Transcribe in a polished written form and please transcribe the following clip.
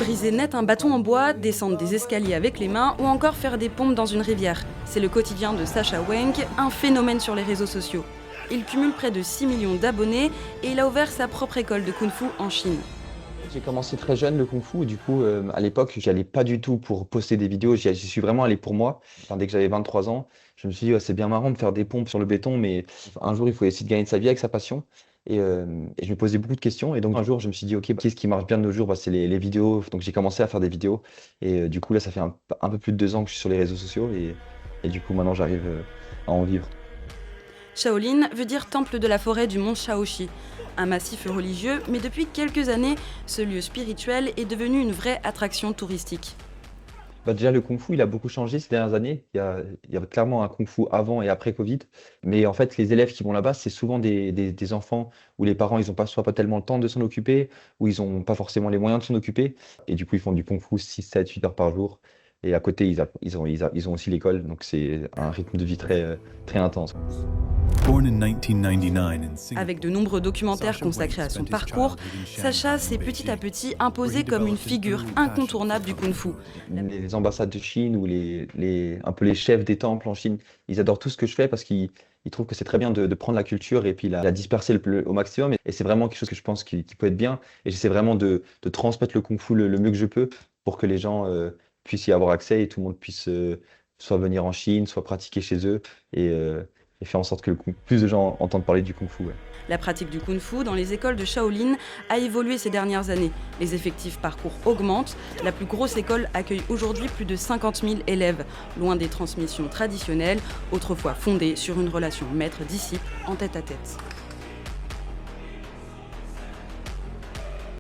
Briser net un bâton en bois, descendre des escaliers avec les mains ou encore faire des pompes dans une rivière. C'est le quotidien de Sasha Wang, un phénomène sur les réseaux sociaux. Il cumule près de 6 millions d'abonnés et il a ouvert sa propre école de Kung-Fu en Chine. J'ai commencé très jeune le Kung Fu et du coup, à l'époque, j'y allais pas du tout pour poster des vidéos, j'y suis vraiment allé pour moi. Enfin, dès que j'avais 23 ans, je me suis dit, ouais, c'est bien marrant de faire des pompes sur le béton, mais un jour, il faut essayer de gagner de sa vie avec sa passion. Et je me posais beaucoup de questions. Et donc, un jour, je me suis dit, OK, qu'est-ce qui marche bien de nos jours? C'est les vidéos. Donc, j'ai commencé à faire des vidéos. Et du coup, là, ça fait un peu plus de 2 ans que je suis sur les réseaux sociaux. Et du coup, maintenant, j'arrive à en vivre. Shaolin veut dire temple de la forêt du mont Shaoxi, un massif religieux, mais depuis quelques années, ce lieu spirituel est devenu une vraie attraction touristique. Bah, déjà, le Kung Fu, il a beaucoup changé ces dernières années. Il y a clairement un Kung Fu avant et après Covid. Mais en fait, les élèves qui vont là-bas, c'est souvent des enfants où les parents, ils n'ont pas, soit pas tellement le temps de s'en occuper, ou ils n'ont pas forcément les moyens de s'en occuper. Et du coup, ils font du Kung Fu 6, 7, 8 heures par jour. Et à côté, ils ont aussi l'école. Donc, c'est un rythme de vie très intense. Avec de nombreux documentaires consacrés à son parcours, Sasha s'est petit à petit imposé comme une figure incontournable du Kung Fu. Les ambassades de Chine ou un peu les chefs des temples en Chine, ils adorent tout ce que je fais parce qu'ils trouvent que c'est très bien de prendre la culture et puis la disperser au maximum. Et c'est vraiment quelque chose que je pense qui peut être bien. Et j'essaie vraiment de transmettre le Kung Fu le mieux que je peux pour que les gens puissent y avoir accès et tout le monde puisse soit venir en Chine, soit pratiquer chez eux et faire en sorte que plus de gens entendent parler du Kung Fu. Ouais. La pratique du Kung Fu dans les écoles de Shaolin a évolué ces dernières années. Les effectifs parcours augmentent. La plus grosse école accueille aujourd'hui plus de 50 000 élèves, loin des transmissions traditionnelles, autrefois fondées sur une relation maître-disciple en tête-à-tête.